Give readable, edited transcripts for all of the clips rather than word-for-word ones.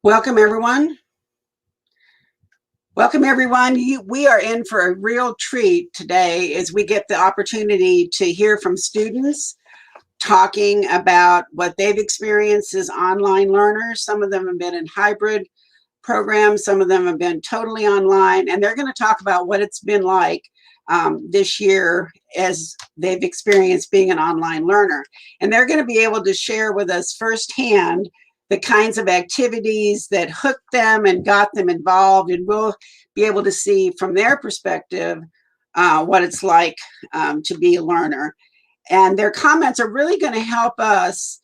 Welcome, everyone. Welcome, everyone. We are in for a real treat today as we get the opportunity to hear from students talking about what they've experienced as online learners. Some of them have been in hybrid programs, some of them have been totally online, and they're going to talk about what it's been like this year as they've experienced being an online learner. And they're going to be able to share with us firsthand the kinds of activities that hooked them and got them involved, and we'll be able to see from their perspective what it's like to be a learner. And their comments are really going to help us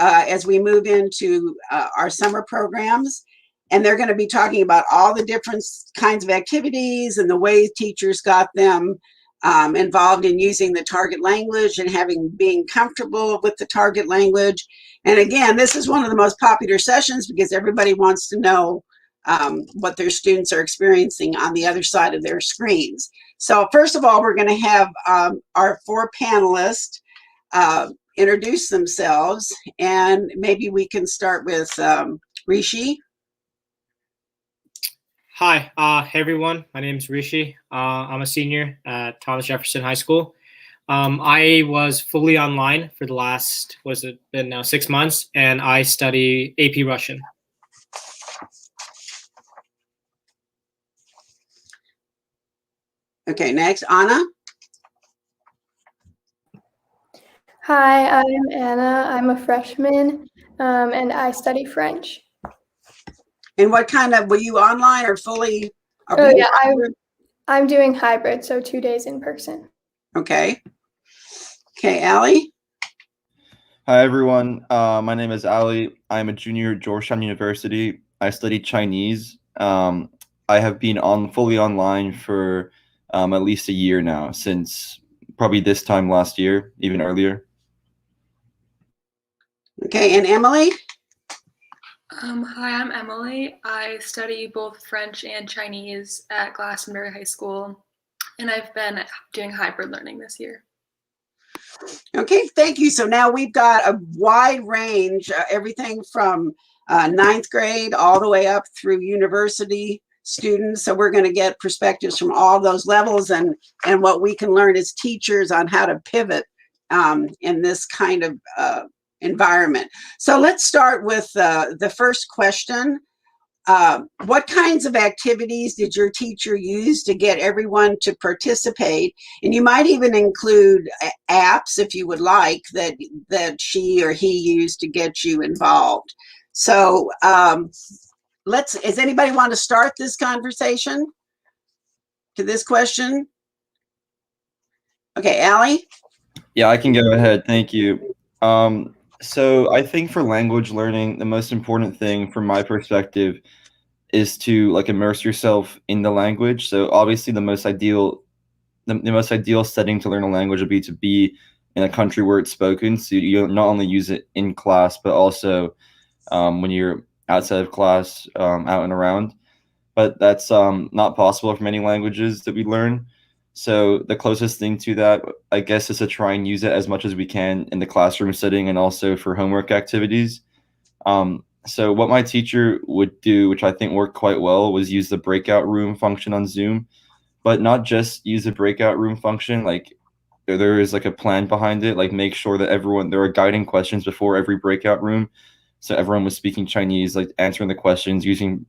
as we move into our summer programs. And they're going to be talking about all the different kinds of activities and the ways teachers got them involved in using the target language and being comfortable with the target language. And again, this is one of the most popular sessions because everybody wants to know what their students are experiencing on the other side of their screens. So first of all, we're going to have our four panelists introduce themselves, and maybe we can start with Rishi. Hi, hey everyone. My name is Rishi. I'm a senior at Thomas Jefferson High School. I was fully online for the last, been now 6 months, and I study AP Russian. Okay, next, Anna. Hi, I'm Anna. I'm a freshman, and I study French. And what kind of, were you online or fully? Oh yeah, I'm doing hybrid, so 2 days in person. Okay. Okay, Allie. Hi everyone. My name is Ali. I'm a junior at Georgetown University. I study Chinese. I have been fully online for at least a year now, since probably this time last year, even earlier. Okay, and Emily. Hi, I'm Emily. I study both French and Chinese at Glastonbury High School, and I've been doing hybrid learning this year. Okay, thank you. So now we've got a wide range, everything from ninth grade all the way up through university students. So we're going to get perspectives from all those levels and what we can learn as teachers on how to pivot in this kind of environment. So let's start with the first question. What kinds of activities did your teacher use to get everyone to participate? And you might even include apps, if you would like, that she or he used to get you involved. So does anybody want to start this conversation to this question? Okay, Allie? Yeah, I can go ahead. Thank you. So I think for language learning, the most important thing from my perspective is to immerse yourself in the language. So obviously the most ideal setting to learn a language would be in a country where it's spoken. So you not only use it in class, but also when you're outside of class, out and around. But that's not possible for many languages that we learn. So the closest thing to that, I guess, is to try and use it as much as we can in the classroom setting and also for homework activities. So what my teacher would do, which I think worked quite well, was use the breakout room function on Zoom, but not just use the breakout room function. There is a plan behind it. Make sure that there are guiding questions before every breakout room. So everyone was speaking Chinese, answering the questions using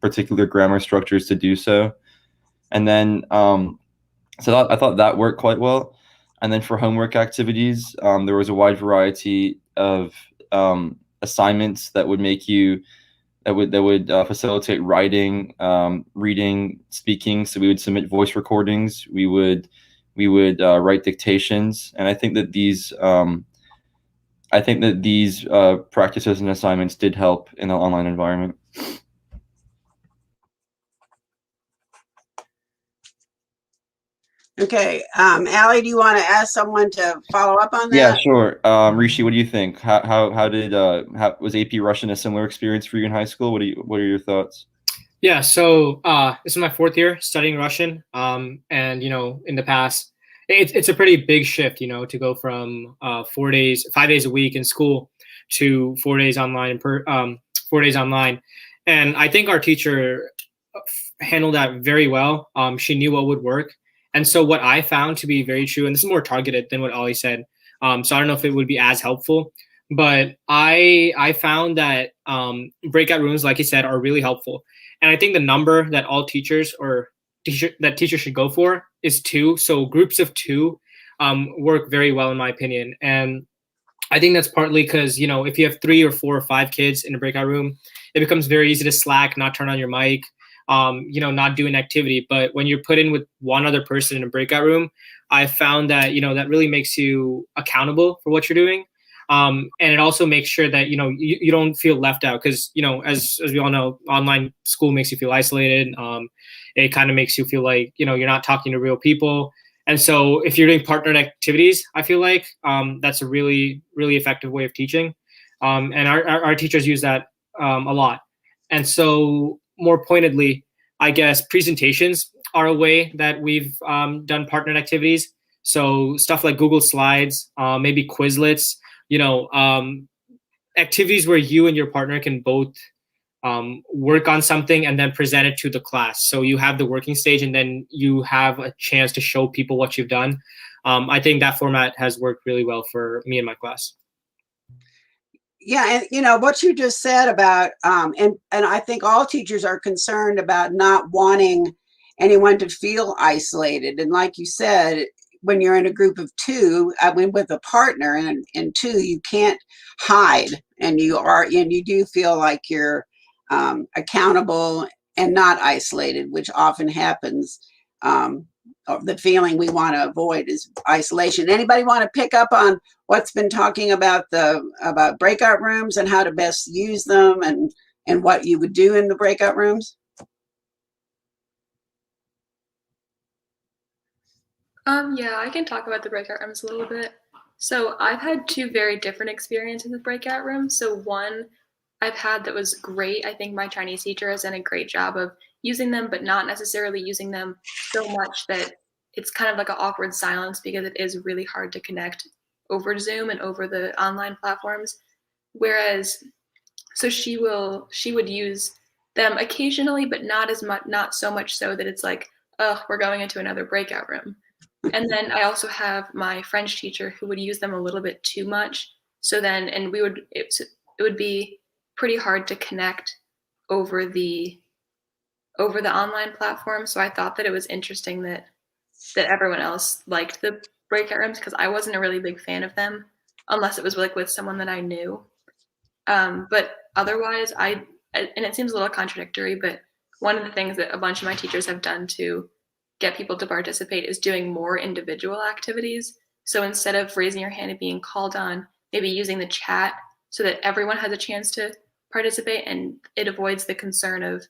particular grammar structures to do so. And then so I thought that worked quite well. And then for homework activities, there was a wide variety of assignments that would facilitate writing, reading, speaking. So we would submit voice recordings. We would write dictations. And I think that these practices and assignments did help in the online environment. Okay, Allie, do you want to ask someone to follow up on that? Yeah, sure. Rishi, what do you think? How was AP Russian a similar experience for you in high school? What are your thoughts? Yeah, so this is my 4th year studying Russian, and in the past, it's a pretty big shift, to go from 5 days a week in school to 4 days online 4 days online. And I think our teacher handled that very well. She knew what would work. And so what I found to be very true, and this is more targeted than what Ollie said, so I don't know if it would be as helpful, but I found that breakout rooms, like you said, are really helpful. And I think the number that all teachers that teachers should go for is 2. So groups of 2 work very well, in my opinion. And I think that's partly because, if you have 3 or 4 or 5 kids in a breakout room, it becomes very easy to slack, not turn on your mic, not do an activity. But when you're put in with one other person in a breakout room, I found that, that really makes you accountable for what you're doing. And it also makes sure that, you don't feel left out because, as we all know, online school makes you feel isolated. It kind of makes you feel like, you're not talking to real people. And so if you're doing partnered activities, I feel like that's a really, really effective way of teaching. And our teachers use that a lot. And so more pointedly, I guess presentations are a way that we've done partnered activities. So stuff like Google Slides, maybe Quizlets, activities where you and your partner can both work on something and then present it to the class. So you have the working stage and then you have a chance to show people what you've done. I think that format has worked really well for me and my class. Yeah, and what you just said about and I think all teachers are concerned about not wanting anyone to feel isolated. And like you said, when you're in a group of 2, I mean, with a partner and 2, you can't hide, and you do feel like you're accountable and not isolated, which often happens. The feeling we want to avoid is isolation. Anybody want to pick up on what's been talking about about breakout rooms and how to best use them and what you would do in the breakout rooms? Yeah, I can talk about the breakout rooms a little bit. So I've had 2 very different experiences with breakout rooms. So one I've had that was great. I think my Chinese teacher has done a great job of using them, but not necessarily using them so much that it's kind of like an awkward silence because it is really hard to connect over Zoom and over the online platforms. Whereas, so she would use them occasionally, but not so much so that it's like, oh, we're going into another breakout room. And then I also have my French teacher who would use them a little bit too much. So then, and it would be pretty hard to connect over the online platform. So I thought that it was interesting that everyone else liked the breakout rooms because I wasn't a really big fan of them unless it was like with someone that I knew. But otherwise, and it seems a little contradictory, but one of the things that a bunch of my teachers have done to get people to participate is doing more individual activities. So instead of raising your hand and being called on, maybe using the chat so that everyone has a chance to participate, and it avoids the concern of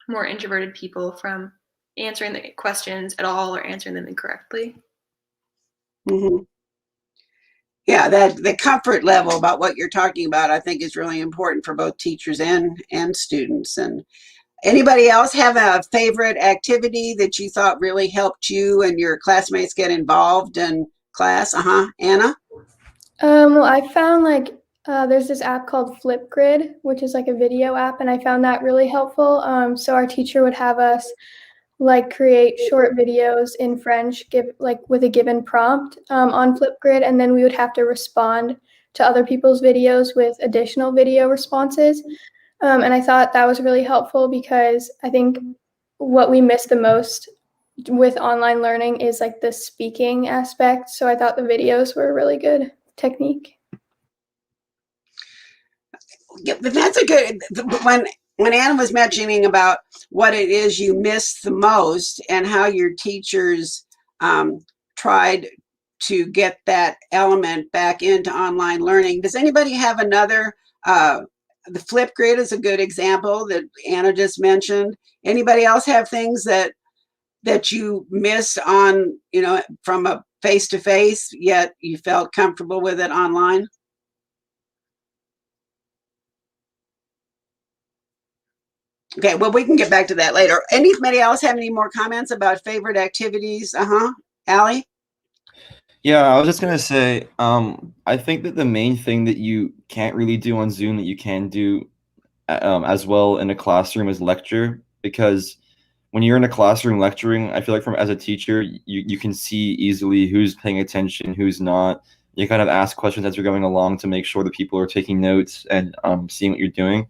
more introverted people from answering the questions at all or answering them incorrectly. Mm-hmm. Yeah, the comfort level about what you're talking about, I think, is really important for both teachers and students. And anybody else have a favorite activity that you thought really helped you and your classmates get involved in class? Anna? Well, I found there's this app called Flipgrid, which is like a video app, and I found that really helpful. So our teacher would have us create short videos in French, with a given prompt on Flipgrid, and then we would have to respond to other people's videos with additional video responses. And I thought that was really helpful because I think what we miss the most with online learning is the speaking aspect. So I thought the videos were a really good technique. Yeah, but that's a good, when Anna was mentioning about what it is you miss the most and how your teachers tried to get that element back into online learning, does anybody have another? The Flipgrid is a good example that Anna just mentioned. Anybody else have things that you missed on, from a face-to-face, yet you felt comfortable with it online? Okay, well, we can get back to that later. Anybody else have any more comments about favorite activities? Allie? Yeah, I was just gonna say, I think that the main thing that you can't really do on Zoom that you can do as well in a classroom as lecture, because when you're in a classroom lecturing, I feel like from as a teacher, you can see easily who's paying attention, who's not. You kind of ask questions as you're going along to make sure that people are taking notes and seeing what you're doing.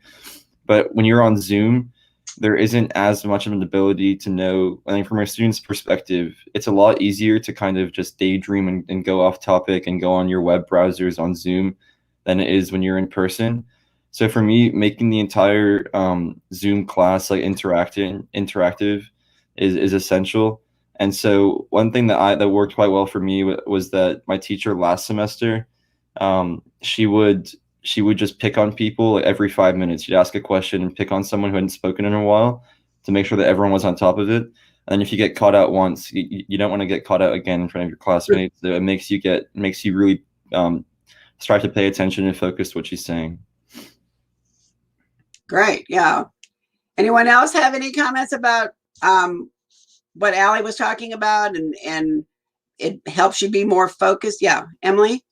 But when you're on Zoom, there isn't as much of an ability to know. I think from a student's perspective, it's a lot easier to kind of just daydream and go off topic and go on your web browsers on Zoom than it is when you're in person. So for me, making the entire Zoom class like interactive is essential. And so one thing that worked quite well for me was that my teacher last semester, she would just pick on people like, every 5 minutes. She'd ask a question and pick on someone who hadn't spoken in a while to make sure that everyone was on top of it. And if you get caught out once, you don't want to get caught out again in front of your classmates. So it makes you really strive to pay attention and focus what she's saying. Great. Yeah. Anyone else have any comments about what Allie was talking about and it helps you be more focused? Yeah. Emily?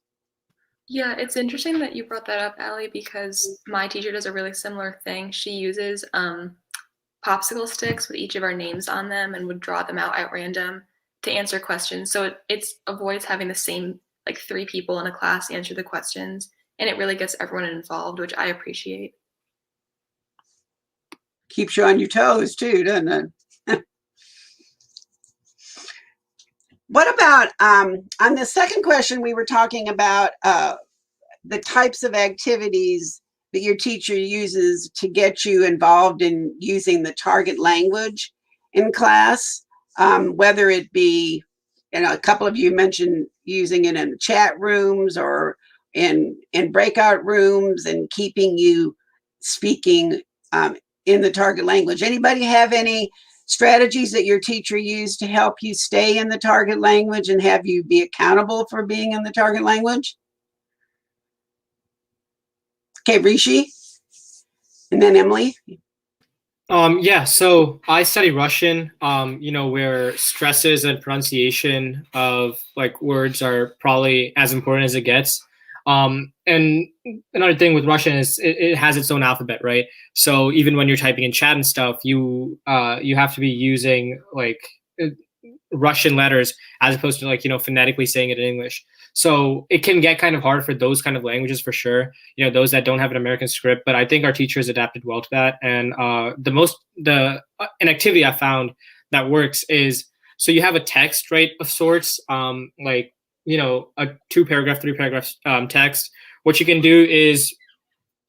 Yeah, it's interesting that you brought that up, Allie, because my teacher does a really similar thing. She uses popsicle sticks with each of our names on them and would draw them out at random to answer questions. So it avoids having the same like 3 people in a class answer the questions, and it really gets everyone involved, which I appreciate. Keeps you on your toes too, doesn't it? What about on the second question, we were talking about the types of activities that your teacher uses to get you involved in using the target language in class, whether it be, a couple of you mentioned using it in chat rooms or in breakout rooms and keeping you speaking in the target language. Anybody have any strategies that your teacher used to help you stay in the target language and have you be accountable for being in the target language? Okay, Rishi, and then Emily. Yeah, so I study Russian, where stresses and pronunciation of like words are probably as important as it gets. And another thing with Russian is it has its own alphabet, right? So even when you're typing in chat and stuff, you have to be using like Russian letters as opposed to like, phonetically saying it in English. So it can get kind of hard for those kind of languages for sure, those that don't have an American script, but I think our teachers adapted well to that. And an activity I found that works is, so you have a text, right, of sorts, like, a 2-paragraph, 3-paragraph text. What you can do is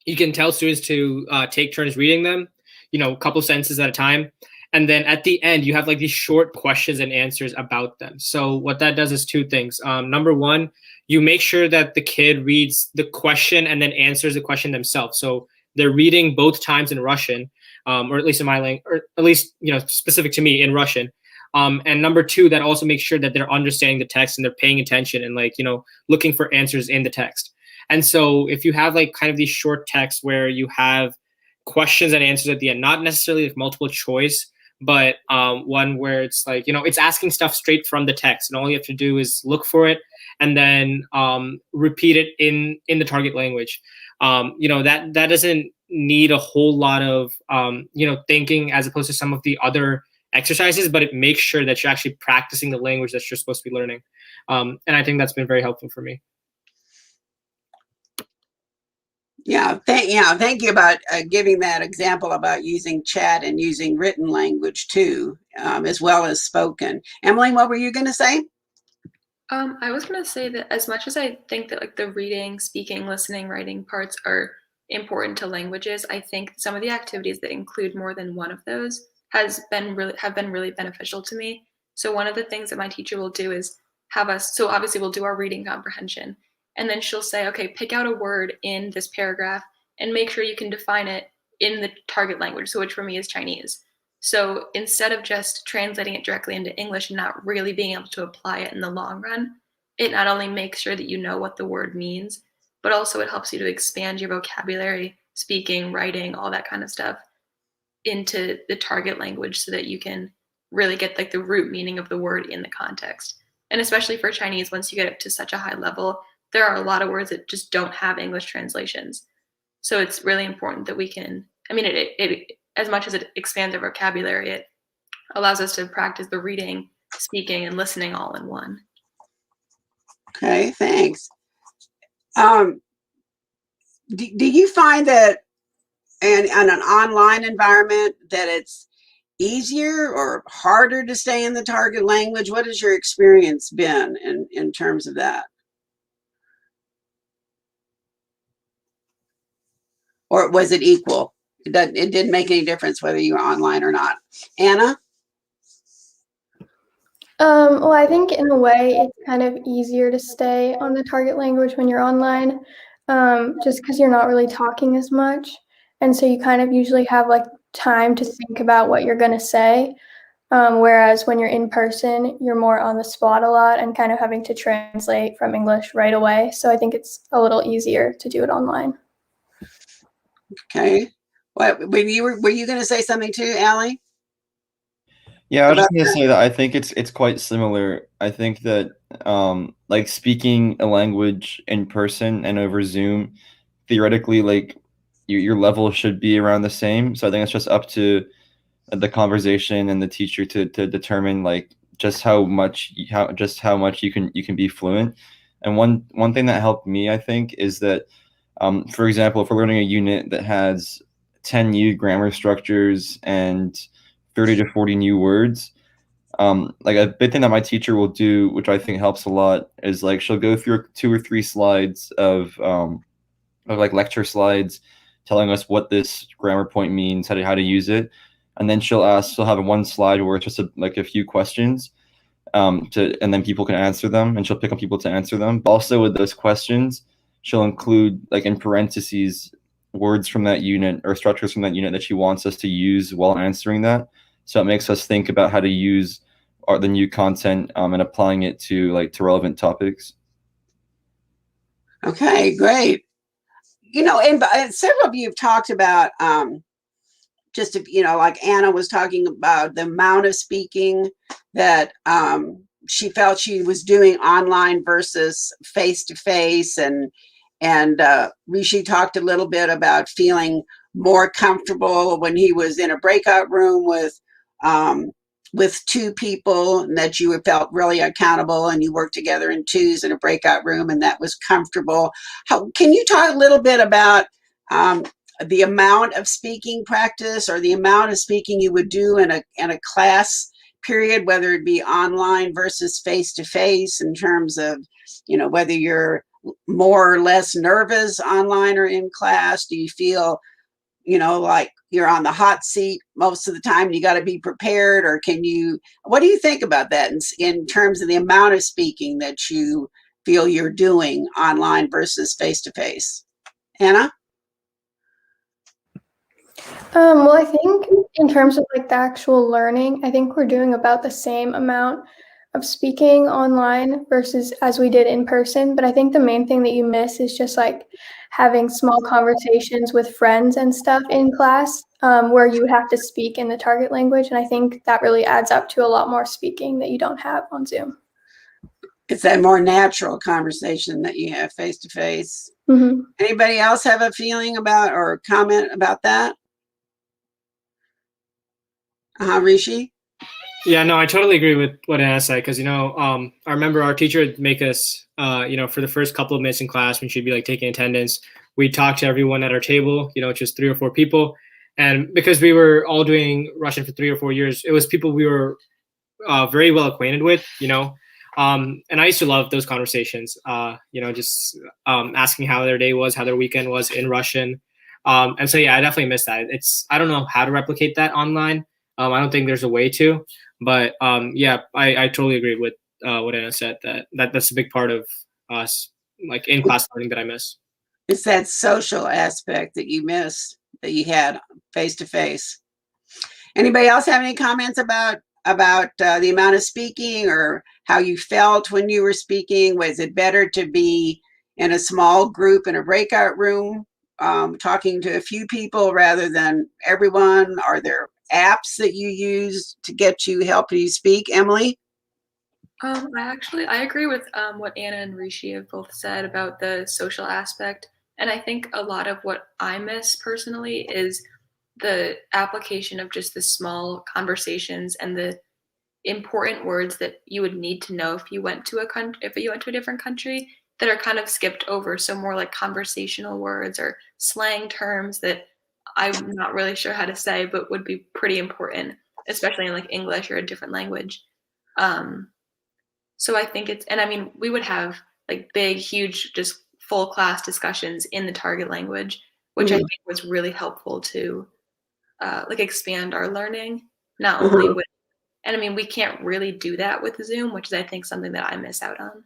you can tell students to take turns reading them, a couple sentences at a time. And then at the end, you have like these short questions and answers about them. So what that does is 2 things. Number one, you make sure that the kid reads the question and then answers the question themselves. So they're reading both times in Russian, or at least in my language, or at least, specific to me in Russian. And number 2, that also makes sure that they're understanding the text and they're paying attention and like, looking for answers in the text. And so if you have like kind of these short texts where you have questions and answers at the end, not necessarily like multiple choice, but one where it's like, it's asking stuff straight from the text, and all you have to do is look for it and then repeat it in the target language. That doesn't need a whole lot of thinking as opposed to some of the other exercises, but it makes sure that you're actually practicing the language that you're supposed to be learning. And I think that's been very helpful for me. Thank you about giving that example about using chat and using written language too, as well as spoken. Emily, what were you going to say? I was going to say that as much as I think that like the reading, speaking, listening, writing parts are important to languages, I think some of the activities that include more than one of those have been really beneficial to me. So one of the things that my teacher will do is have us, so obviously we'll do our reading comprehension, and then she'll say, okay, pick out a word in this paragraph and make sure you can define it in the target language, so which for me is Chinese. So instead of just translating it directly into English and not really being able to apply it in the long run, it not only makes sure that you know what the word means, but also it helps you to expand your vocabulary, speaking, writing, all that kind of stuff into the target language so that you can really get like the root meaning of the word in the context. And especially for Chinese, once you get up to such a high level, there are a lot of words that just don't have English translations. So it's really important that we can I mean, it as much as it expands our vocabulary, it allows us to practice the reading, speaking, and listening all in one. Okay, thanks. Do you find that in an online environment that it's easier or harder to stay in the target language? What has your experience been in terms of that? Or was it equal? It didn't make any difference whether you were online or not. Anna? Well, I think in a way it's kind of easier to stay on the target language when you're online, just because you're not really talking as much. And so you kind of usually have like time to think about what you're going to say. Whereas when you're in person, you're more on the spot a lot and kind of having to translate from English right away. So I think it's a little easier to do it online. Okay. What were you going to say something too, Allie? Yeah, I was About just gonna say that I think it's quite similar. I think that like speaking a language in person and over Zoom, theoretically, like your level should be around the same. So I think it's just up to the conversation and the teacher to determine like just how much you can be fluent. And one thing that helped me, I think, is that for example, if we're learning a unit that has 10 new grammar structures and 30 to 40 new words, like a big thing that my teacher will do, which I think helps a lot, is like she'll go through 2 or 3 slides of like lecture slides telling us what this grammar point means, how to use it. And then she'll have one slide where it's just like a few questions, and then people can answer them, and she'll pick on people to answer them. But also with those questions, she'll include like in parentheses words from that unit or structures from that unit that she wants us to use while answering that. So it makes us think about how to use the new content and applying it to relevant topics. Okay, great. And several of you have talked about just like Anna was talking about the amount of speaking that she felt she was doing online versus face to face, and Rishi talked a little bit about feeling more comfortable when he was in a breakout room with 2 people, and that you felt really accountable and you worked together in twos in a breakout room, and that was comfortable. Can you talk a little bit about the amount of speaking practice or the amount of speaking you would do in a class period, whether it be online versus face to face, in terms of whether you're more or less nervous online or in class? Do you feel like you're on the hot seat most of the time and you got to be prepared? Or what do you think about that in terms of the amount of speaking that you feel you're doing online versus face to face? Anna? Well, I think in terms of like the actual learning, I think we're doing about the same amount of speaking online versus as we did in person. But I think the main thing that you miss is just like having small conversations with friends and stuff in class, where you would have to speak in the target language. And I think that really adds up to a lot more speaking that you don't have on Zoom. It's that more natural conversation that you have face to face. Anybody else have a feeling about or comment about that? Rishi? Yeah, no, I totally agree with what Anna said, because I remember our teacher would make us, for the first couple of minutes in class when she'd be like taking attendance, we'd talk to everyone at our table, just 3 or 4 people, and because we were all doing Russian for 3 or 4 years, it was people we were very well acquainted with, and I used to love those conversations, just asking how their day was, how their weekend was in Russian, and so yeah, I definitely miss that. I don't know how to replicate that online. I don't think there's a way to. But yeah, I totally agree with what Anna said, that's a big part of us, like in class learning, that I miss. It's that social aspect that you miss that you had face to face. Anybody else have any comments about the amount of speaking or how you felt when you were speaking? Was it better to be in a small group in a breakout room, talking to a few people rather than everyone? Are there apps that you use to help you speak, Emily? I agree with what Anna and Rishi have both said about the social aspect. And I think a lot of what I miss personally is the application of just the small conversations and the important words that you would need to know if you went to a different country that are kind of skipped over. So more like conversational words or slang terms that I'm not really sure how to say, but would be pretty important, especially in like English or a different language. So I think and I mean, we would have like big, huge, just full class discussions in the target language, which I think was really helpful to like expand our learning, not only with, and I mean, we can't really do that with Zoom, which is I think something that I miss out on.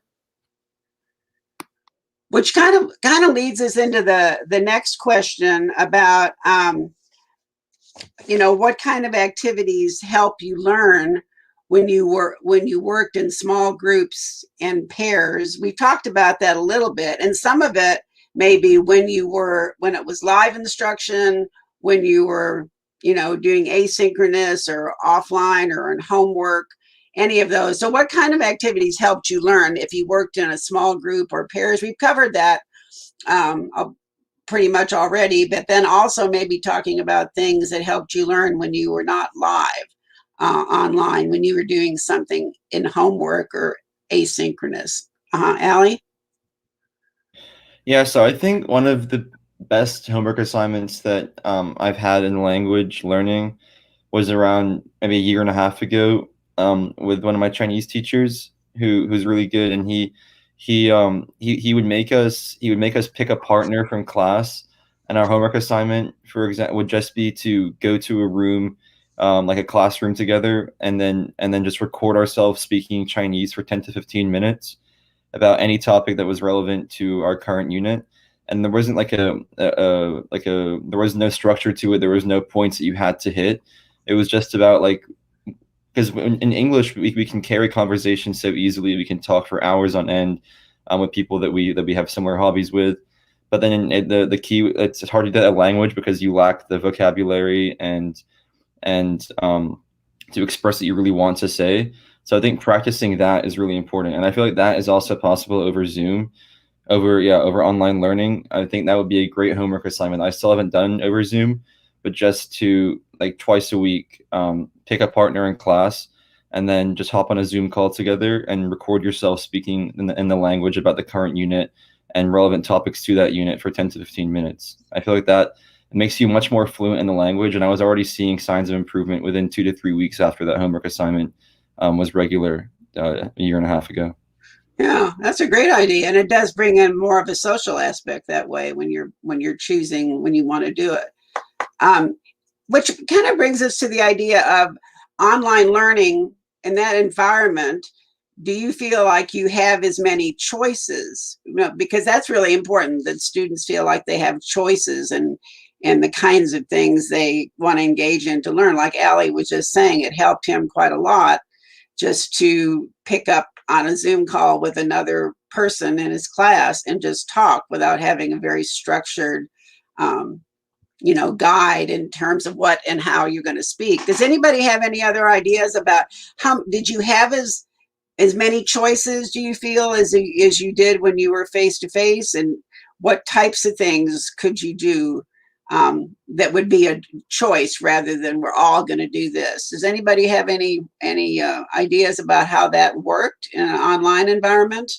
Which kind of leads us into the next question about what kind of activities help you learn when you worked in small groups and pairs. We talked about that a little bit, and some of it maybe when it was live instruction, when you were doing asynchronous or offline or in homework, any of those. So what kind of activities helped you learn if you worked in a small group or pairs? We've covered that pretty much already, but then also maybe talking about things that helped you learn when you were not live online, when you were doing something in homework or asynchronous. Allie? Yeah, so I think one of the best homework assignments that I've had in language learning was around maybe a year and a half ago with one of my Chinese teachers who's really good, and he would make us pick a partner from class, and our homework assignment, for example, would just be to go to a room, like a classroom together, and then just record ourselves speaking Chinese for 10 to 15 minutes about any topic that was relevant to our current unit. And there wasn't like there was no structure to it. There was no points that you had to hit. It was just about like, because in English we can carry conversation so easily. We can talk for hours on end with people that we have similar hobbies with. But then the key, it's hard to do that language because you lack the vocabulary and to express what you really want to say. So I think practicing that is really important, and I feel like that is also possible over Zoom, over online learning. I think that would be a great homework assignment. I still haven't done over Zoom, but just to like twice a week, pick a partner in class, and then just hop on a Zoom call together and record yourself speaking in the language about the current unit and relevant topics to that unit for 10 to 15 minutes. I feel like that makes you much more fluent in the language, and I was already seeing signs of improvement within 2 to 3 weeks after that homework assignment was regular a year and a half ago. Yeah, that's a great idea, and it does bring in more of a social aspect that way when you're choosing when you want to do it. Which kind of brings us to the idea of online learning in that environment. Do you feel like you have as many choices? Because that's really important, that students feel like they have choices and the kinds of things they want to engage in to learn. Like Allie was just saying, it helped him quite a lot just to pick up on a Zoom call with another person in his class and just talk without having a very structured guide in terms of what and how you're going to speak. Does anybody have any other ideas about how did you have as many choices, do you feel, as you did when you were face to face, and what types of things could you do that would be a choice rather than we're all going to do this? Does anybody have any ideas about how that worked in an online environment?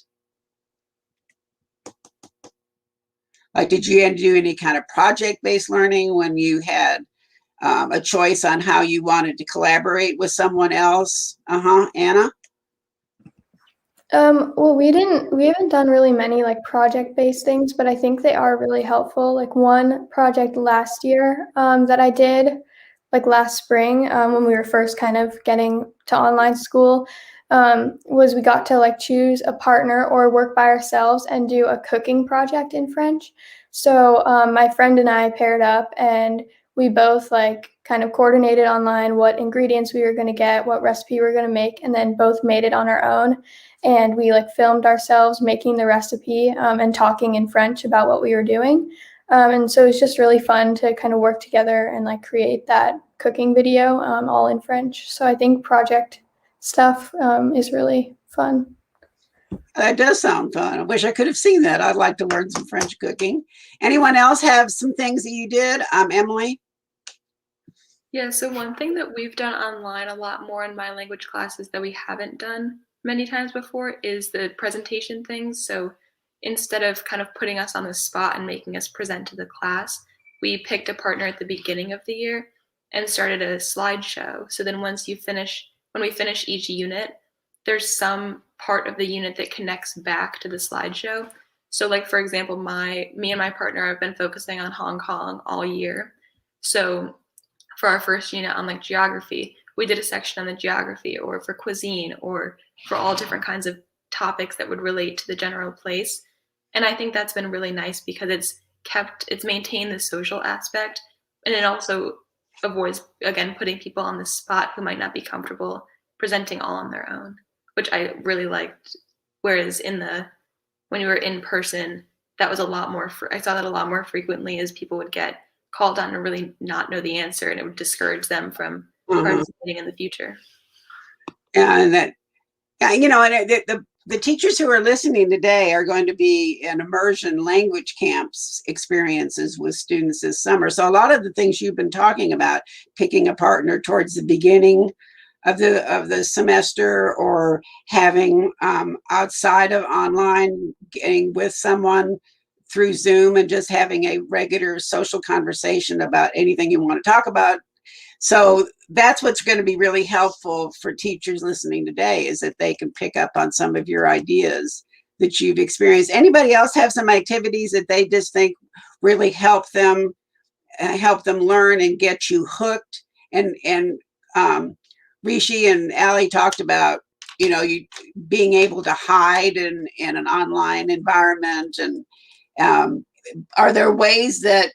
Like, did you do any kind of project-based learning when you had a choice on how you wanted to collaborate with someone else? Anna? Well, we haven't done really many like project-based things, but I think they are really helpful. Like one project last year that I did, like last spring when we were first kind of getting to online school, was we got to like choose a partner or work by ourselves and do a cooking project in French. So my friend and I paired up, and we both like kind of coordinated online what ingredients we were going to get, what recipe we were going to make, and then both made it on our own. And we like filmed ourselves making the recipe and talking in French about what we were doing. And so it's just really fun to kind of work together and like create that cooking video all in French. So I think project stuff is really fun. That does sound fun. I wish I could have seen that. I'd like to learn some French cooking. Anyone else have some things that you did? Emily? Yeah, so one thing that we've done online a lot more in my language classes that we haven't done many times before is the presentation things. So instead of kind of putting us on the spot and making us present to the class, we picked a partner at the beginning of the year and started a slideshow. So then when we finish each unit, there's some part of the unit that connects back to the slideshow. So like for example, me and my partner have been focusing on Hong Kong all year. So for our first unit on like geography, we did a section on the geography, or for cuisine, or for all different kinds of topics that would relate to the general place. And I think that's been really nice because it's maintained the social aspect, and it also avoids, again, putting people on the spot who might not be comfortable presenting all on their own, which I really liked. Whereas when you were in person, that was a lot more, I saw that a lot more frequently, as people would get called on and really not know the answer, and it would discourage them from participating in the future. Yeah, and that, you know, and the teachers who are listening today are going to be in immersion language camps experiences with students this summer. So a lot of the things you've been talking about, picking a partner towards the beginning of the semester, or having outside of online, getting with someone through Zoom and just having a regular social conversation about anything you want to talk about. So that's what's going to be really helpful for teachers listening today, is that they can pick up on some of your ideas that you've experienced. Anybody else have some activities that they just think really help them learn and get you hooked? And Rishi and Ali talked about, you know, you being able to hide in an online environment. And are there ways that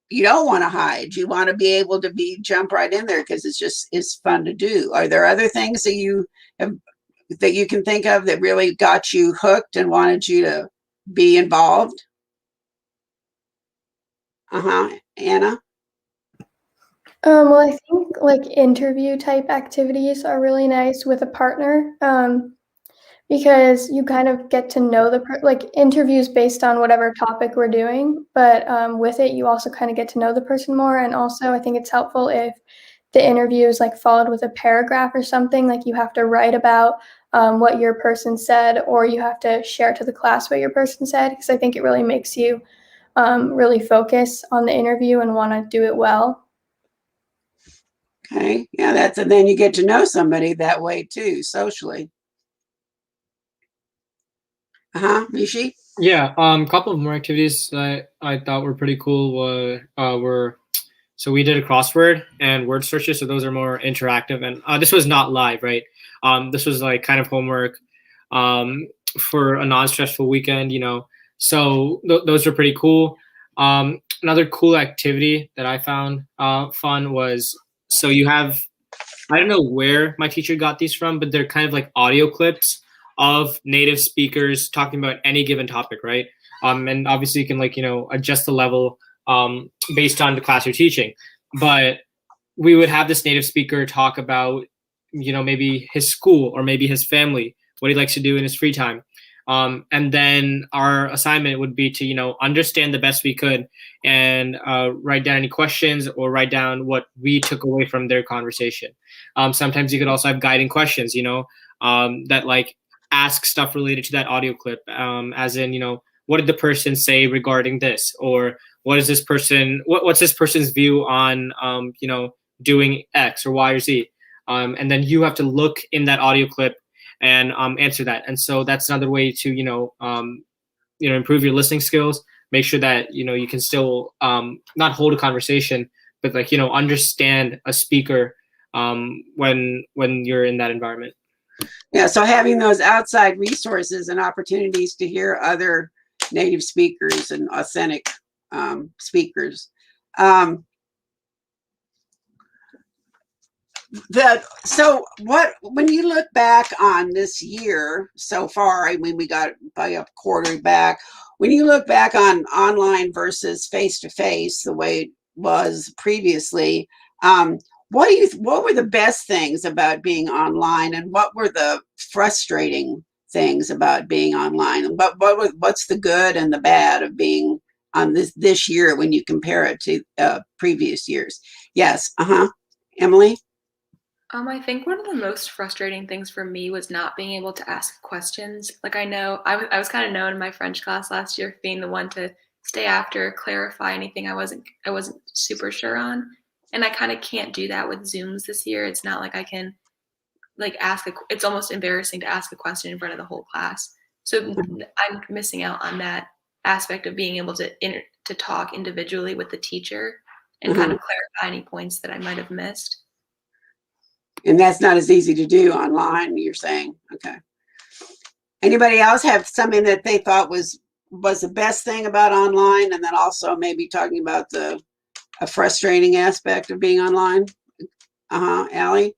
you don't want to hide? You want to be able to jump right in there because it's fun to do. Are there other things that you can think of that really got you hooked and wanted you to be involved? Anna? Well, I think like interview type activities are really nice with a partner, because you kind of get to know like interviews based on whatever topic we're doing, but with it, you also kind of get to know the person more. And also, I think it's helpful if the interview is like followed with a paragraph or something, like you have to write about what your person said, or you have to share to the class what your person said, because I think it really makes you really focus on the interview and want to do it well. Okay, yeah, and then you get to know somebody that way too, socially. Rishi? Yeah, a couple of more activities that I thought were pretty cool were so we did a crossword and word searches. So those are more interactive, and this was not live, right? This was like kind of homework for a non-stressful weekend, you know. So those are pretty cool. Another cool activity that I found fun was, so you have, I don't know where my teacher got these from, but they're kind of like audio clips of native speakers talking about any given topic, right? And obviously you can, like, you know, adjust the level based on the class you're teaching. But we would have this native speaker talk about, you know, maybe his school or maybe his family, what he likes to do in his free time. And then our assignment would be to, you know, understand the best we could and write down any questions or write down what we took away from their conversation. Sometimes you could also have guiding questions, you know, that like ask stuff related to that audio clip, as in, you know, what did the person say regarding this? Or what's this person's view on, you know, doing X or Y or Z? And then you have to look in that audio clip and answer that. And so that's another way to, you know, improve your listening skills. Make sure that, you know, you can still not hold a conversation, but like, you know, understand a speaker when you're in that environment. Yeah, so having those outside resources and opportunities to hear other native speakers and authentic speakers. So when you look back on this year so far, I mean, we got probably a quarter back. When you look back on online versus face-to-face, the way it was previously, what were the best things about being online, and what were the frustrating things about being online? And what's the good and the bad of being on this year when you compare it to previous years? Yes. Emily? I think one of the most frustrating things for me was not being able to ask questions. Like I know I was kind of known in my French class last year for being the one to stay after, clarify anything I wasn't super sure on, and I kind of can't do that with Zooms this year. It's not like I can like it's almost embarrassing to ask a question in front of the whole class. So I'm missing out on that aspect of being able to talk individually with the teacher and kind of clarify any points that I might have missed. And that's not as easy to do online, you're saying. Okay. Anybody else have something that they thought was the best thing about online, and then also maybe talking about a frustrating aspect of being online? Allie?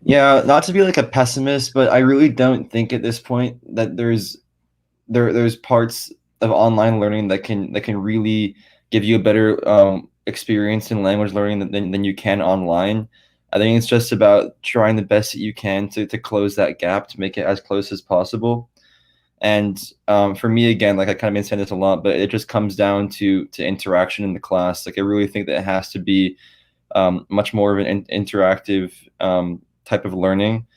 Yeah, not to be like a pessimist, but I really don't think at this point that there's parts of online learning that can really give you a better experience in language learning than you can online. I think it's just about trying the best that you can to close that gap, to make it as close as possible. And for me, again, like I kind of been saying this a lot, but it just comes down to interaction in the class. Like I really think that it has to be much more of an interactive type of learning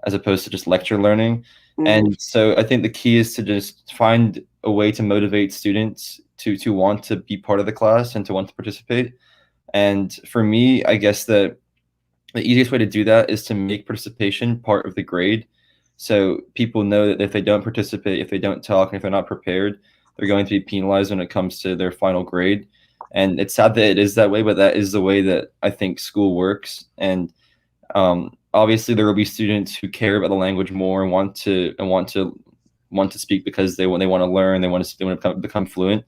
as opposed to just lecture learning. And so I think the key is to just find a way to motivate students to want to be part of the class and to want to participate. And for me, I guess that the easiest way to do that is to make participation part of the grade. So people know that if they don't participate, if they don't talk, and if they're not prepared, they're going to be penalized when it comes to their final grade. And it's sad that it is that way, but that is the way that I think school works. And obviously, there will be students who care about the language more and want to speak because they want to learn, they want to become fluent.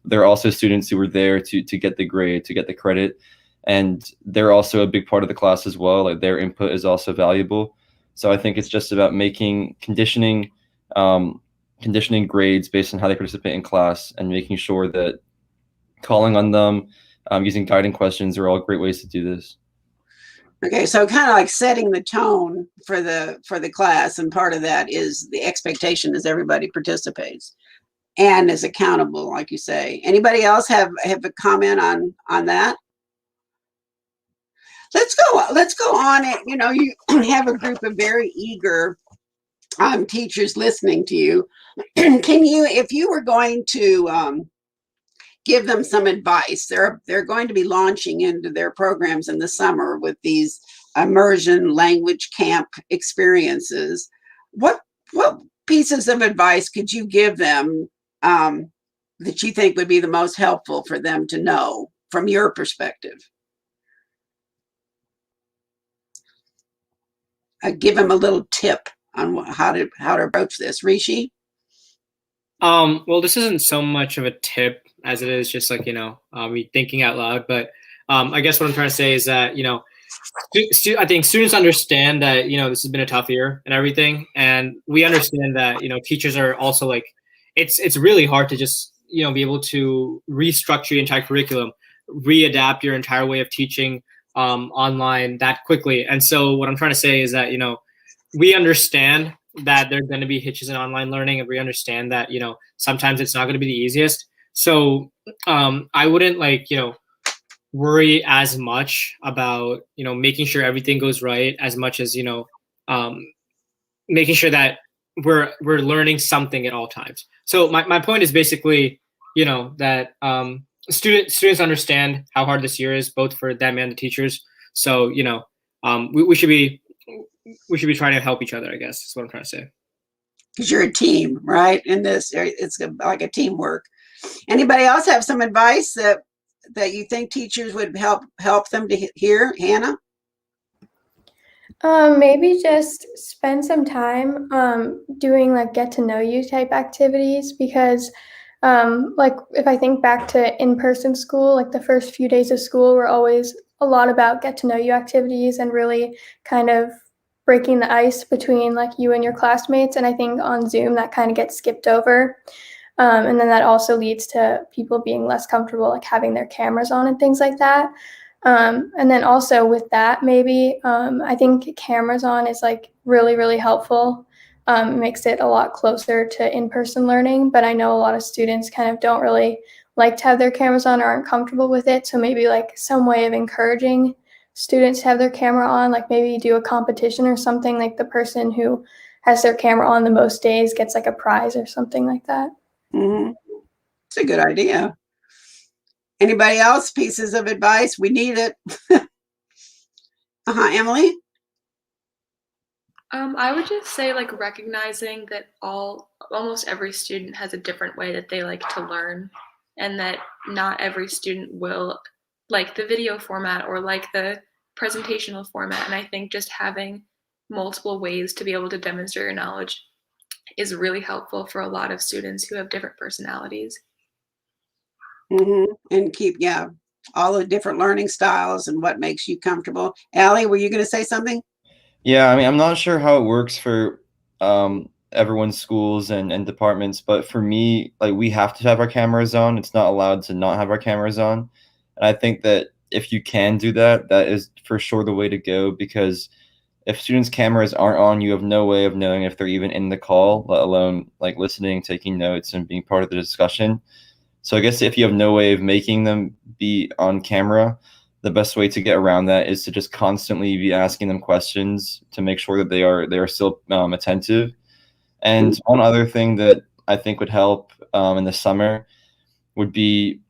There are also students who are there to get the grade, to get the credit, and they're also a big part of the class as well. Like their input is also valuable. So I think it's just about conditioning grades based on how they participate in class, and making sure that calling on them, using guiding questions are all great ways to do this. Okay, so kind of like setting the tone for the class, and part of that is the expectation is everybody participates and is accountable, like you say. Anybody else have a comment on that? Let's go on it. You know, you have a group of very eager teachers listening to you. Can you, if you were going to give them some advice, they're going to be launching into their programs in the summer with these immersion language camp experiences. What pieces of advice could you give them that you think would be the most helpful for them to know from your perspective? Give them a little tip on how to approach this. Rishi? Well, this isn't so much of a tip as it is just like, me thinking out loud. But I guess what I'm trying to say is that, I think students understand that, this has been a tough year and everything. And we understand that, teachers are also like, it's really hard to just, be able to restructure your entire curriculum, readapt your entire way of teaching online that quickly. And so what I'm trying to say is that, we understand that there are going to be hitches in online learning, and we understand that, sometimes it's not going to be the easiest. So I wouldn't worry as much about, making sure everything goes right as much as, making sure that we're learning something at all times. So my point is basically, that students understand how hard this year is, both for them and the teachers. So, we should be trying to help each other, I guess is what I'm trying to say. Because you're a team, right? In this, it's like a teamwork. Anybody else have some advice that you think teachers would help them to hear? Hannah? Maybe just spend some time doing like get to know you type activities, because like if I think back to in-person school, like the first few days of school were always a lot about get to know you activities and really kind of breaking the ice between like you and your classmates. And I think on Zoom that kind of gets skipped over. And then that also leads to people being less comfortable like having their cameras on and things like that. And then also with that, maybe I think cameras on is like really, really helpful. It makes it a lot closer to in-person learning, but I know a lot of students kind of don't really like to have their cameras on or aren't comfortable with it. So maybe like some way of encouraging students to have their camera on, like maybe do a competition or something, like the person who has their camera on the most days gets like a prize or something like that. Mm-hmm. It's a good idea. Anybody else? Pieces of advice? We need it. Emily? I would just say like recognizing that almost every student has a different way that they like to learn, and that not every student will like the video format or like the presentational format. And I think just having multiple ways to be able to demonstrate your knowledge is really helpful for a lot of students who have different personalities. Mm-hmm. And keep, all the different learning styles and what makes you comfortable. Allie, were you going to say something? Yeah, I mean, I'm not sure how it works for everyone's schools and departments, but for me, like we have to have our cameras on. It's not allowed to not have our cameras on. And I think that if you can do that, that is for sure the way to go, because if students' cameras aren't on, you have no way of knowing if they're even in the call, let alone like listening, taking notes, and being part of the discussion. So I guess if you have no way of making them be on camera, the best way to get around that is to just constantly be asking them questions to make sure that they are still attentive. And one other thing that I think would help in the summer would be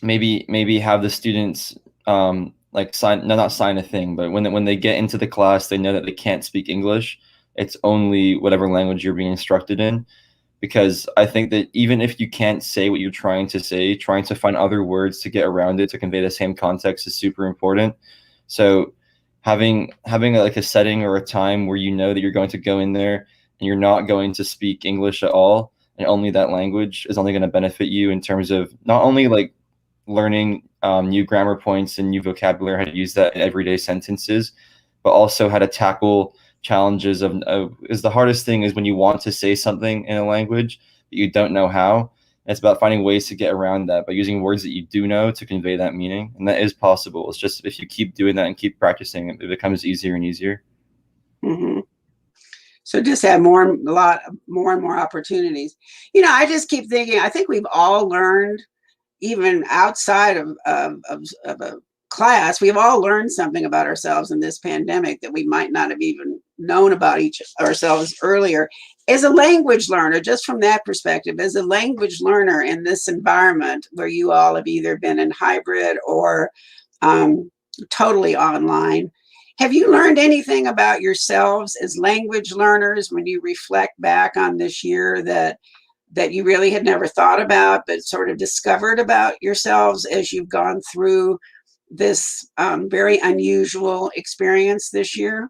maybe have the students like not sign a thing, but when they get into the class, they know that they can't speak English. It's only whatever language you're being instructed in. Because I think that even if you can't say what you're trying to say, trying to find other words to get around it to convey the same context is super important. So having like a setting or a time where you know that you're going to go in there and you're not going to speak English at all, and only that language is only going to benefit you in terms of not only like learning new grammar points and new vocabulary, how to use that in everyday sentences, but also how to tackle challenges of is the hardest thing is when you want to say something in a language but you don't know how. And it's about finding ways to get around that by using words that you do know to convey that meaning, and that is possible. It's just if you keep doing that and keep practicing, it becomes easier and easier. Mm-hmm. So just have more and more opportunities. I just keep thinking, I think we've all learned, even outside of a class, we've all learned something about ourselves in this pandemic that we might not have even known about ourselves earlier. As a language learner, just from that perspective, as a language learner in this environment where you all have either been in hybrid or totally online, have you learned anything about yourselves as language learners when you reflect back on this year that you really had never thought about, but sort of discovered about yourselves as you've gone through this very unusual experience this year?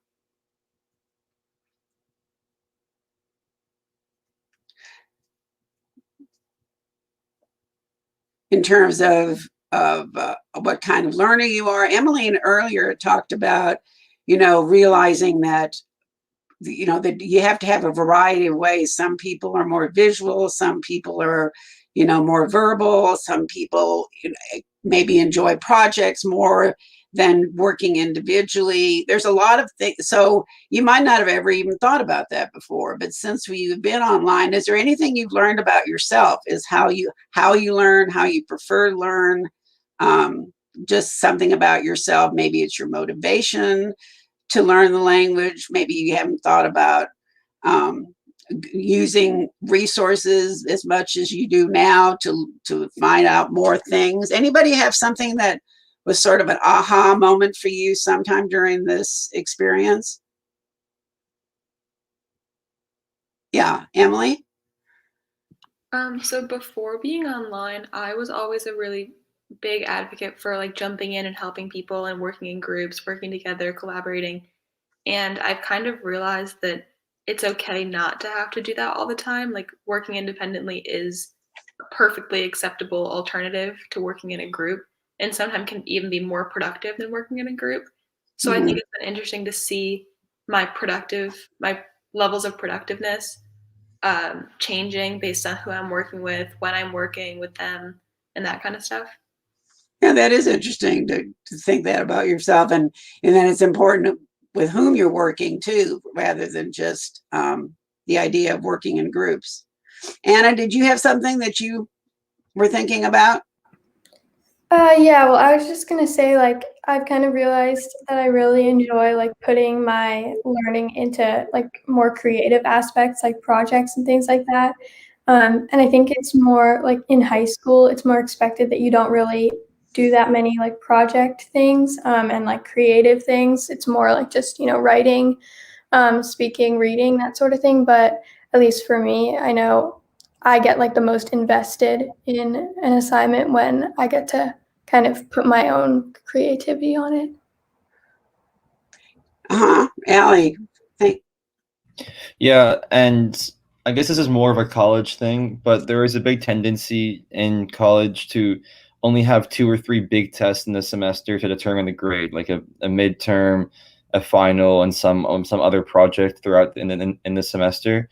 In terms of what kind of learner you are. Emmeline earlier talked about, realizing that that you have to have a variety of ways. Some people are more visual, some people are more verbal, some people maybe enjoy projects more than working individually. There's a lot of things, so you might not have ever even thought about that before, but since you've been online, is there anything you've learned about yourself? Is how you learn, how you prefer to learn, just something about yourself? Maybe it's your motivation to learn the language. Maybe you haven't thought about using resources as much as you do now to find out more things. Anybody have something that was sort of an aha moment for you sometime during this experience? Yeah, Emily? So before being online, I was always a really big advocate for like jumping in and helping people and working in groups, working together, collaborating. And I've kind of realized that it's okay not to have to do that all the time. Like working independently is a perfectly acceptable alternative to working in a group, and sometimes can even be more productive than working in a group. So I think it's been interesting to see my levels of productiveness changing based on who I'm working with, when I'm working with them, and that kind of stuff. Yeah, that is interesting to think that about yourself, and then it's important with whom you're working too, rather than just the idea of working in groups. Anna, did you have something that you we're thinking about? Yeah, well, I was just gonna say, like, I've kind of realized that I really enjoy like putting my learning into like more creative aspects, like projects and things like that. And I think it's more like in high school, it's more expected that you don't really do that many like project things and like creative things. It's more like just, writing, speaking, reading, that sort of thing. But at least for me, I know I get like the most invested in an assignment when I get to kind of put my own creativity on it. Allie, think. Yeah, and I guess this is more of a college thing, but there is a big tendency in college to only have 2 or 3 big tests in the semester to determine the grade, like a midterm, a final, and some other project throughout in the semester.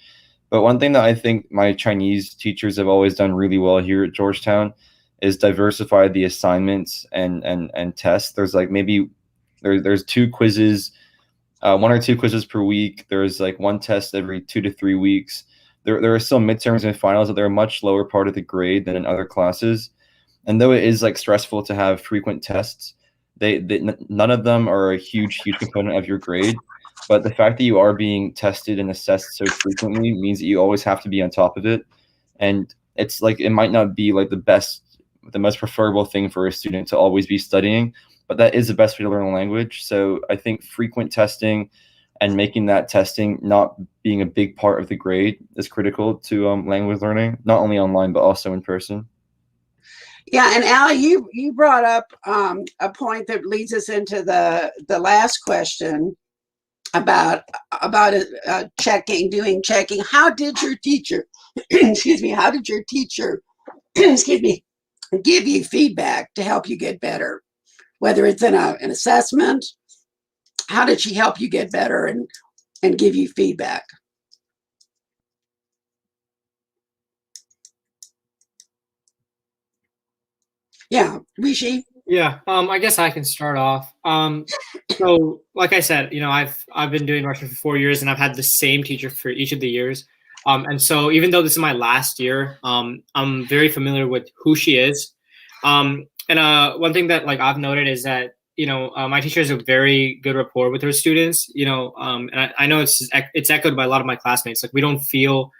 But one thing that I think my Chinese teachers have always done really well here at Georgetown is diversify the assignments and tests. There's like maybe there's 2 quizzes, 1 or 2 quizzes per week. There's like 1 test every 2 to 3 weeks. There are still midterms and finals, but they're a much lower part of the grade than in other classes. And though it is like stressful to have frequent tests, none of them are a huge component of your grade. But the fact that you are being tested and assessed so frequently means that you always have to be on top of it. And it's like it might not be like the most preferable thing for a student to always be studying, but that is the best way to learn a language. So I think frequent testing and making that testing not being a big part of the grade is critical to language learning, not only online but also in person. Yeah, and Allie, you brought up a point that leads us into the last question about doing checking. How did your teacher, excuse me, how did your teacher, excuse me, give you feedback to help you get better? Whether it's in an assessment, how did she help you get better and give you feedback? Yeah, Rishi. Yeah, I guess I can start off. So like I said, I've been doing Russian for 4 years, and I've had the same teacher for each of the years. And so even though this is my last year, I'm very familiar with who she is. And one thing that like I've noted is that my teacher has a very good rapport with her students. And I know it's echoed by a lot of my classmates. Like we don't feel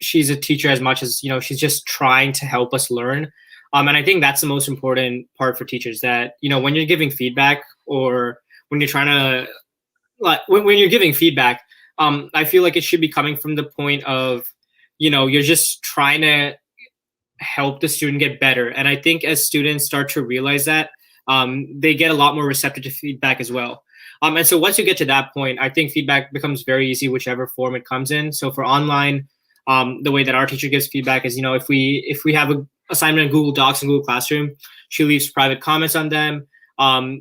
she's a teacher as much as she's just trying to help us learn. And I think that's the most important part for teachers, that, when you're giving feedback, or when you're trying to, like, when you're giving feedback, I feel like it should be coming from the point of, you're just trying to help the student get better. And I think as students start to realize that, they get a lot more receptive to feedback as well. And so once you get to that point, I think feedback becomes very easy, whichever form it comes in. So for online, the way that our teacher gives feedback is, if we have a assignment in Google Docs and Google Classroom, she leaves private comments on them.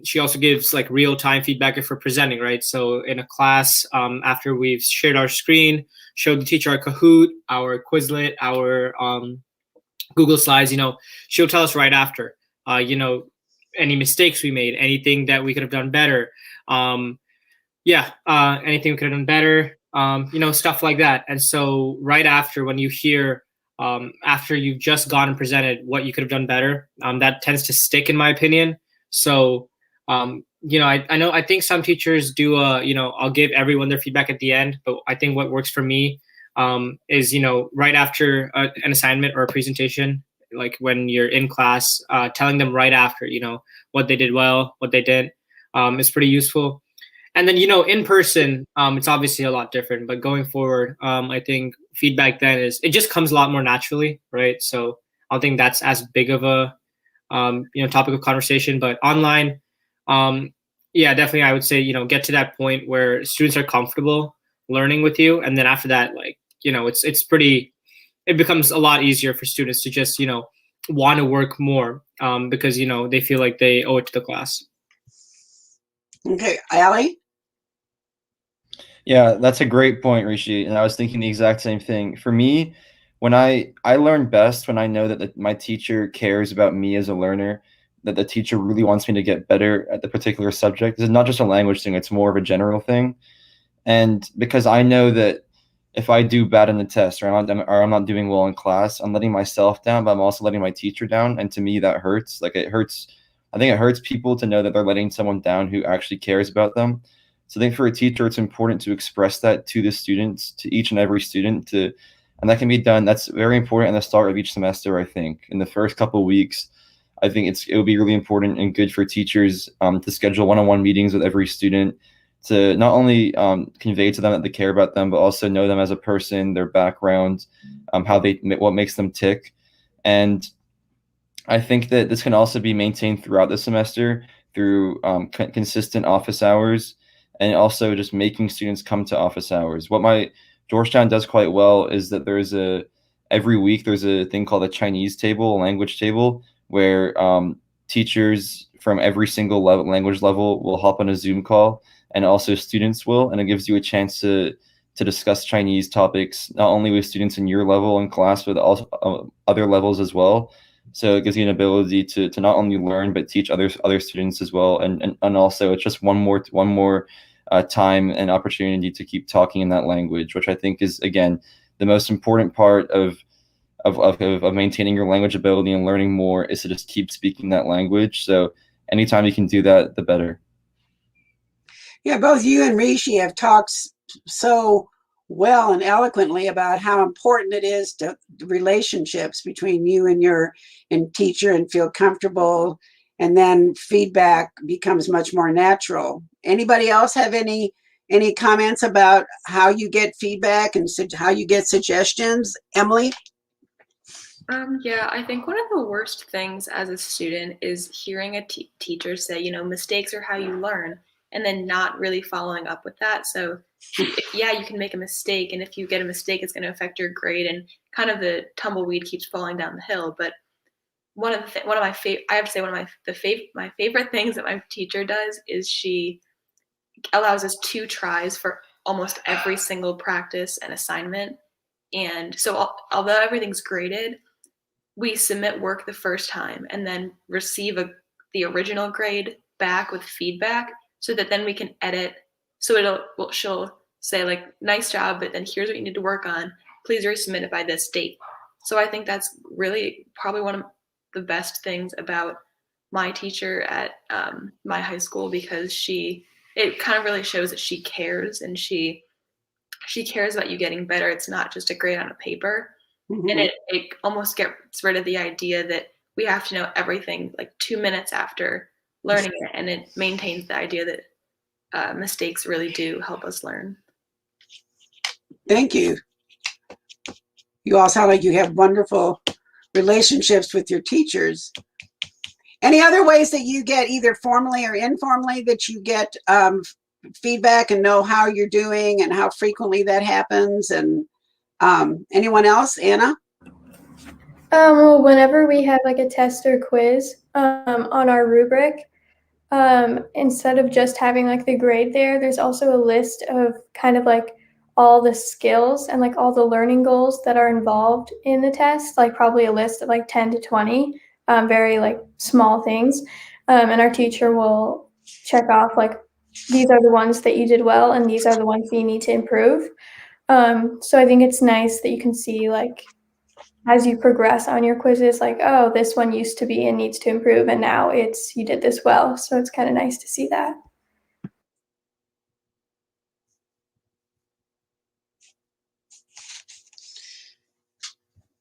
She also gives like real-time feedback if we're presenting, right? So in a class, after we've shared our screen, showed the teacher our Kahoot, our Quizlet, our Google Slides, she'll tell us right after, any mistakes we made, anything that we could have done better. Anything we could have done better, stuff like that. And so right after, when you hear, after you've just gone and presented what you could have done better, that tends to stick, in my opinion. So, I think some teachers do, I'll give everyone their feedback at the end, but I think what works for me is, right after an assignment or a presentation, like when you're in class, telling them right after, what they did well, what they didn't, is pretty useful. And then, in person, it's obviously a lot different, but going forward, I think feedback then it just comes a lot more naturally, right? So I don't think that's as big of a, topic of conversation. But online, definitely I would say, get to that point where students are comfortable learning with you. And then after that, like, it becomes a lot easier for students to just, want to work more because, they feel like they owe it to the class. Okay, Allie? Yeah, that's a great point, Rishi. And I was thinking the exact same thing. For me, when I learn best when I know that my teacher cares about me as a learner, that the teacher really wants me to get better at the particular subject. This is not just a language thing, it's more of a general thing. And because I know that if I do bad in the test or I'm not doing well in class, I'm letting myself down, but I'm also letting my teacher down. And to me, that hurts. Like it hurts. I think it hurts people to know that they're letting someone down who actually cares about them. So I think for a teacher, it's important to express that to the students, to each and every student, and that can be done. That's very important at the start of each semester. I think in the first couple of weeks, I think it would be really important and good for teachers to schedule one-on-one meetings with every student to not only convey to them that they care about them, but also know them as a person, their background, what makes them tick. And I think that this can also be maintained throughout the semester through consistent office hours and also just making students come to office hours. What my Georgetown does quite well is that every week there's a thing called a Chinese table, a language table, where teachers from every single language level will hop on a Zoom call, and also students will, and it gives you a chance to discuss Chinese topics not only with students in your level in class, but also other levels as well. So it gives you an ability to not only learn but teach other students as well, and also it's just one more time and opportunity to keep talking in that language, which I think is again the most important part of maintaining your language ability and learning more is to just keep speaking that language. So anytime you can do that, the better. Yeah, both you and Rishi have talked so well and eloquently about how important it is to relationships between you and your teacher, and feel comfortable, and then feedback becomes much more natural. Anybody else have any comments about how you get feedback and how you get suggestions? Emily? Yeah, I think one of the worst things as a student is hearing a teacher say, mistakes are how you learn, and then not really following up with that. So, yeah, you can make a mistake, and if you get a mistake, it's going to affect your grade, and kind of the tumbleweed keeps falling down the hill. But one of my favorite things that my teacher does is she allows us 2 tries for almost every single practice and assignment. And so, although everything's graded, we submit work the first time and then receive the original grade back with feedback, so that then we can edit. So she'll say like, nice job, but then here's what you need to work on. Please resubmit it by this date. So I think that's really probably one of the best things about my teacher at my high school, because it kind of really shows that she cares, and she cares about you getting better. It's not just a grade on a paper. Mm-hmm. And it almost gets rid of the idea that we have to know everything like 2 minutes after learning it, and it maintains the idea that mistakes really do help us learn. Thank you. You all sound like you have wonderful relationships with your teachers. Any other ways that you get, either formally or informally, that you get feedback and know how you're doing and how frequently that happens? And anyone else? Anna? Well, whenever we have like a test or quiz on our rubric, instead of just having like the grade there's also a list of kind of like all the skills and like all the learning goals that are involved in the test, like probably a list of like 10 to 20 very like small things. And our teacher will check off like, these are the ones that you did well and these are the ones that you need to improve. So I think it's nice that you can see like, as you progress on your quizzes, like, oh, this one used to be and needs to improve, and now you did this well. So it's kind of nice to see that.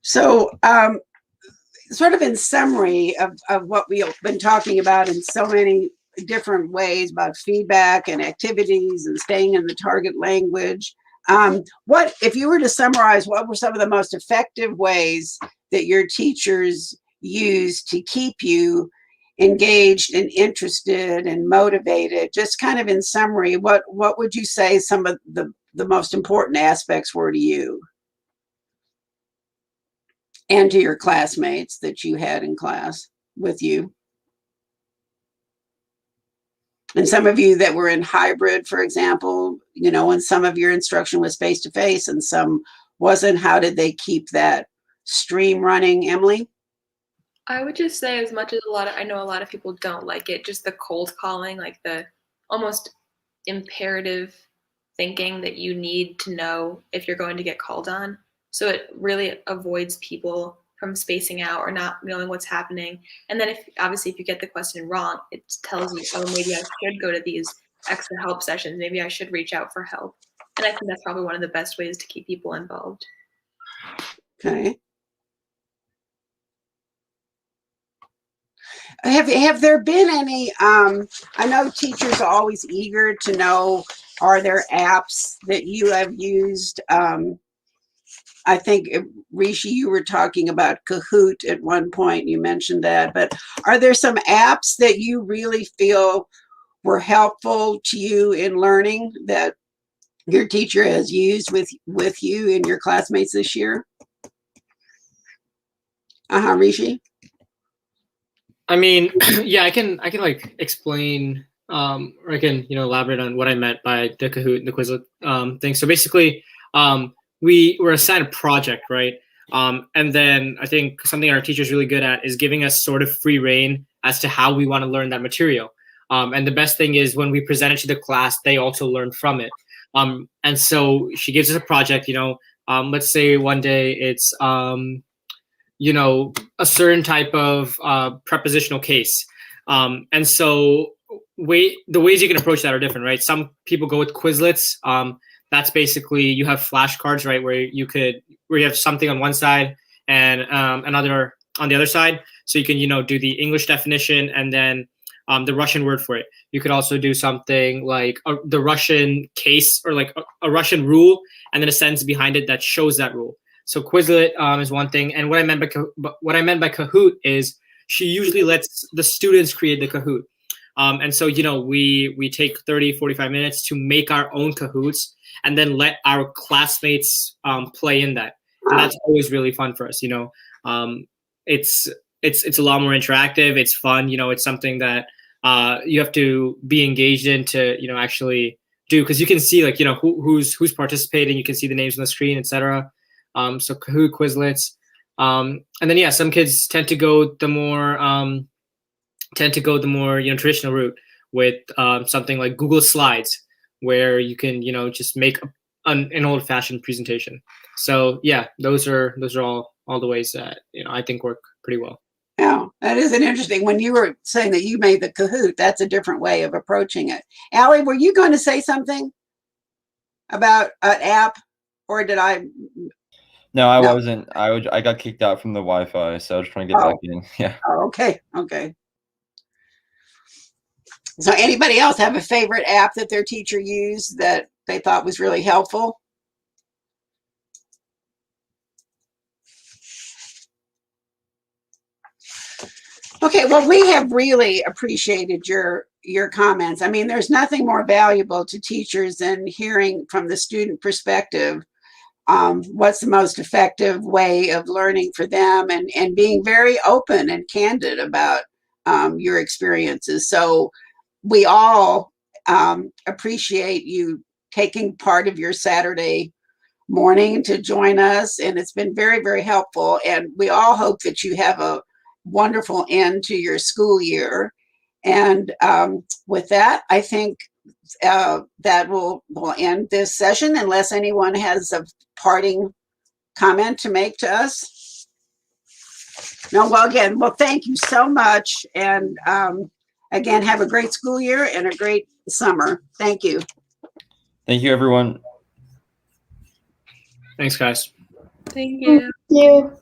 So sort of in summary of what we've been talking about in so many different ways about feedback and activities and staying in the target language, what, if you were to summarize, what were some of the most effective ways that your teachers used to keep you engaged and interested and motivated? Just kind of in summary, what would you say some of the most important aspects were to you and to your classmates that you had in class with you? And some of you that were in hybrid, for example, and some of your instruction was face-to-face and some wasn't, how did they keep that stream running? Emily? I would just say, as much as I know a lot of people don't like it, just the cold calling, like the almost imperative thinking that you need to know if you're going to get called on. So it really avoids people from spacing out or not knowing what's happening. And then if you get the question wrong, it tells you, oh, maybe I should go to these extra help sessions. Maybe I should reach out for help. And I think that's probably one of the best ways to keep people involved. Okay. Have there been any, I know teachers are always eager to know, are there apps that you have used? I think, Rishi, you were talking about Kahoot at one point, you mentioned that, but are there some apps that you really feel were helpful to you in learning that your teacher has used with you and your classmates this year? Rishi? I mean, yeah, I can like explain, or I can, elaborate on what I meant by the Kahoot and the Quizlet thing. So basically, we were assigned a project, right? And then I think something our teacher's really good at is giving us sort of free reign as to how we want to learn that material. And the best thing is when we present it to the class, they also learn from it. And so she gives us a project, let's say one day it's, a certain type of prepositional case. And so the ways you can approach that are different, right? Some people go with Quizlets. That's basically you have flashcards, right, where you have something on one side and another on the other side. So you can, do the English definition and then the Russian word for it. You could also do something like the Russian case or like a Russian rule and then a sentence behind it that shows that rule. So Quizlet is one thing, and what I meant by Kahoot is she usually lets the students create the Kahoot, and so we take 30, 45 minutes to make our own Kahoots, and then let our classmates play in that, and that's always really fun for us. It's a lot more interactive. It's fun. It's something that you have to be engaged in to actually do, because you can see like who's participating. You can see the names on the screen, etc. So Kahoot, Quizlets, and then some kids tend to go the more traditional route with something like Google Slides, where you can just make an old-fashioned presentation. So those are all the ways that I think work pretty well. Yeah, that is an interesting. When you were saying that you made the Kahoot, that's a different way of approaching it. Allie, were you going to say something about an app, or did I? No, I wasn't. I got kicked out from the Wi-Fi, so I was trying to get back in. Yeah. Oh, okay. So anybody else have a favorite app that their teacher used that they thought was really helpful? Okay, well, we have really appreciated your comments. I mean, there's nothing more valuable to teachers than hearing from the student perspective what's the most effective way of learning for them, and being very open and candid about your experiences. So we all appreciate you taking part of your Saturday morning to join us, and it's been very, very helpful. And we all hope that you have a wonderful end to your school year. And with that, I think that will end this session unless anyone has a parting comment to make to us. No, well, thank you so much. And again, have a great school year and a great summer. Thank you. Thank you, everyone. Thanks, guys. Thank you. Thank you.